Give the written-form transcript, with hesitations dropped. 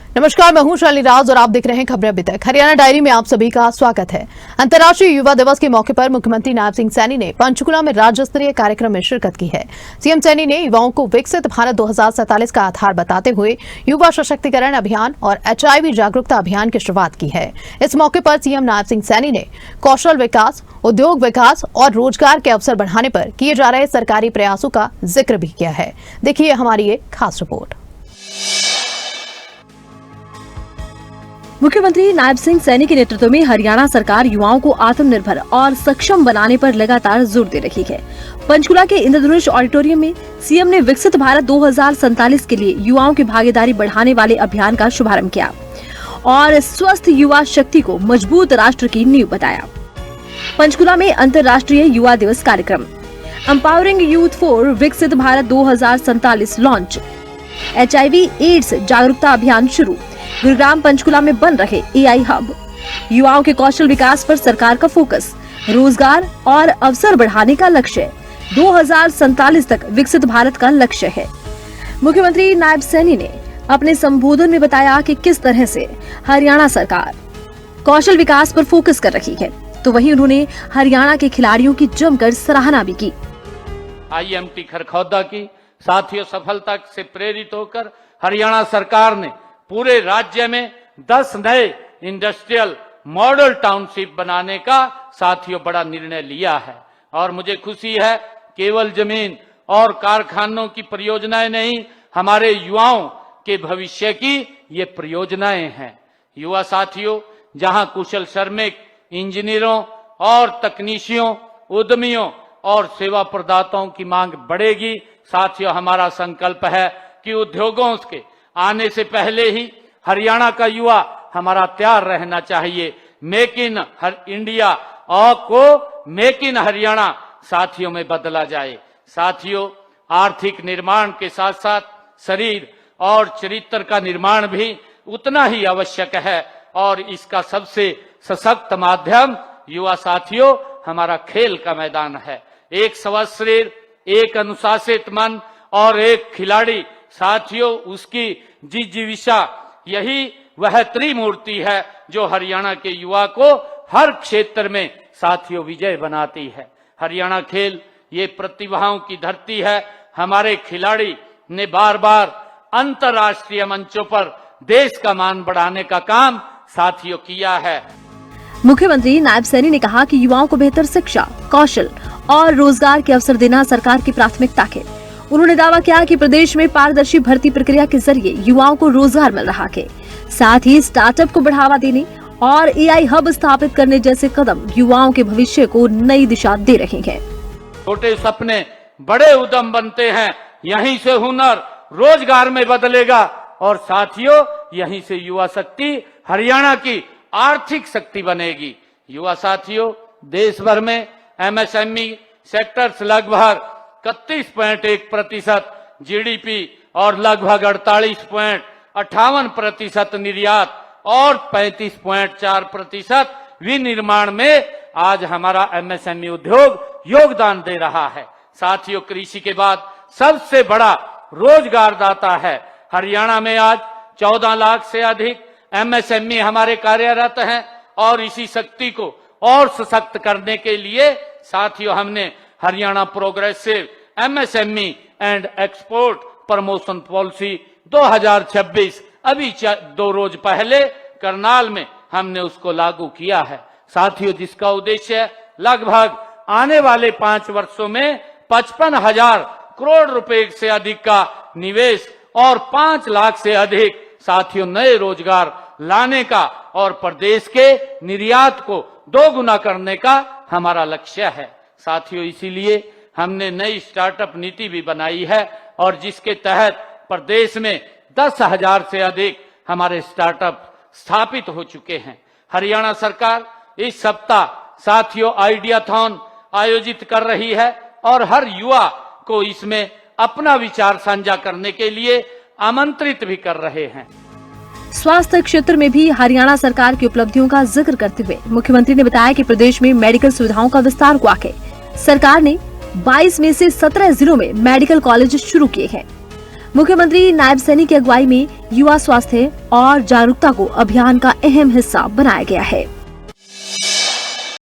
नमस्कार, मैं हूं शालिनी राज और आप देख रहे हैं खबरें अभी तक। हरियाणा डायरी में आप सभी का स्वागत है। अंतर्राष्ट्रीय युवा दिवस के मौके पर मुख्यमंत्री नायब सिंह सैनी ने पंचकुला में राज्य स्तरीय कार्यक्रम में शिरकत की है। सीएम सैनी ने युवाओं को विकसित भारत 2047 का आधार बताते हुए युवा सशक्तिकरण अभियान और HIV जागरूकता अभियान की शुरुआत की है। इस मौके पर सीएम नायब सिंह सैनी ने कौशल विकास, उद्योग विकास और रोजगार के अवसर बढ़ाने पर किए जा रहे सरकारी प्रयासों का जिक्र भी किया है। देखिए हमारी ये खास रिपोर्ट। मुख्यमंत्री नायब सिंह सैनी के नेतृत्व में हरियाणा सरकार युवाओं को आत्मनिर्भर और सक्षम बनाने पर लगातार जोर दे रही है। पंचकुला के इंद्रधनुष ऑडिटोरियम में सीएम ने विकसित भारत 2047 के लिए युवाओं की भागीदारी बढ़ाने वाले अभियान का शुभारंभ किया और स्वस्थ युवा शक्ति को मजबूत राष्ट्र की नींव बताया। पंचकुला में अंतर्राष्ट्रीय युवा दिवस कार्यक्रम, एम्पावरिंग यूथ फॉर विकसित भारत 2047 लॉन्च, HIV एड्स जागरूकता अभियान शुरू, गुरुग्राम पंचकुला में बन रहे AI हब, युवाओं के कौशल विकास पर सरकार का फोकस, रोजगार और अवसर बढ़ाने का लक्ष्य, 2047 तक विकसित भारत का लक्ष्य है। मुख्यमंत्री नायब सैनी ने अपने संबोधन में बताया कि किस तरह से हरियाणा सरकार कौशल विकास पर फोकस कर रही है, तो वहीं उन्होंने हरियाणा के खिलाड़ियों की जमकर सराहना भी की। IMT खरखौदा की साथियों सफलता से प्रेरित होकर हरियाणा सरकार ने पूरे राज्य में 10 नए इंडस्ट्रियल मॉडल टाउनशिप बनाने का साथियों बड़ा निर्णय लिया है। और मुझे खुशी है, केवल जमीन और कारखानों की परियोजनाएं नहीं, हमारे युवाओं के भविष्य की ये परियोजनाएं हैं। युवा साथियों, जहां कुशल श्रमिक, इंजीनियरों और तकनीशियों, उद्यमियों और सेवा प्रदाताओं की मांग बढ़ेगी, साथियों हमारा संकल्प है कि उद्योगों के आने से पहले ही हरियाणा का युवा हमारा तैयार रहना चाहिए। मेक इन इंडिया और को मेक इन हरियाणा साथियों में बदला जाए। साथियों, आर्थिक निर्माण के साथ साथ शरीर और चरित्र का निर्माण भी उतना ही आवश्यक है और इसका सबसे सशक्त माध्यम युवा साथियों हमारा खेल का मैदान है। एक स्वस्थ शरीर, एक अनुशासित मन और एक खिलाड़ी साथियों, उसकी जिजीविषा, यही वह त्रिमूर्ति है जो हरियाणा के युवा को हर क्षेत्र में साथियों विजय बनाती है। हरियाणा खेल ये प्रतिभाओं की धरती है। हमारे खिलाड़ी ने बार बार अंतर्राष्ट्रीय मंचों पर देश का मान बढ़ाने का काम साथियों किया है। मुख्यमंत्री नायब सैनी ने कहा कि युवाओं को बेहतर शिक्षा, कौशल और रोजगार के अवसर देना सरकार की प्राथमिकता है। उन्होंने दावा किया कि प्रदेश में पारदर्शी भर्ती प्रक्रिया के जरिए युवाओं को रोजगार मिल रहा है। साथ ही स्टार्टअप को बढ़ावा देने और AI हब स्थापित करने जैसे कदम युवाओं के भविष्य को नई दिशा दे रहे हैं। छोटे सपने बड़े उद्यम बनते हैं, यहीं से हुनर रोजगार में बदलेगा और साथियों यहीं से युवा शक्ति हरियाणा की आर्थिक शक्ति बनेगी। युवा साथियों, देश भर में MSME सेक्टर्स लगभग 31.1% GDP और लगभग 48.58% निर्यात और 35.4% विनिर्माण में आज हमारा MSME उद्योग योगदान दे रहा है। साथियों, कृषि के बाद सबसे बड़ा रोजगार दाता है। हरियाणा में आज 14 लाख से अधिक MSME हमारे कार्यरत हैं और इसी शक्ति को और सशक्त करने के लिए साथियों हमने Haryana progressive MSME and export promotion policy 2026 अभी 2 रोज पहले करनाल में हमने उसको लागू किया है। साथियों, जिसका उद्देश्य लगभग आने वाले 5 वर्षों में 55,000 करोड़ रुपए से अधिक का निवेश और 5 लाख से अधिक साथियों नए रोजगार लाने का और प्रदेश के निर्यात को 2 गुना करने का हमारा लक्ष्य है। साथियों, इसीलिए हमने नई स्टार्टअप नीति भी बनाई है और जिसके तहत प्रदेश में 10,000 से अधिक हमारे स्टार्टअप स्थापित हो चुके हैं। हरियाणा सरकार इस सप्ताह साथियों आइडियाथॉन आयोजित कर रही है और हर युवा को इसमें अपना विचार साझा करने के लिए आमंत्रित भी कर रहे हैं। स्वास्थ्य क्षेत्र में भी हरियाणा सरकार की उपलब्धियों का जिक्र करते हुए मुख्यमंत्री ने बताया कि प्रदेश में मेडिकल सुविधाओं का विस्तार हुआ है। सरकार ने 22 में से 17 जिलों में मेडिकल कॉलेज शुरू किए हैं। मुख्यमंत्री नायब सैनी की अगुवाई में युवा स्वास्थ्य और जागरूकता को अभियान का अहम हिस्सा बनाया गया है।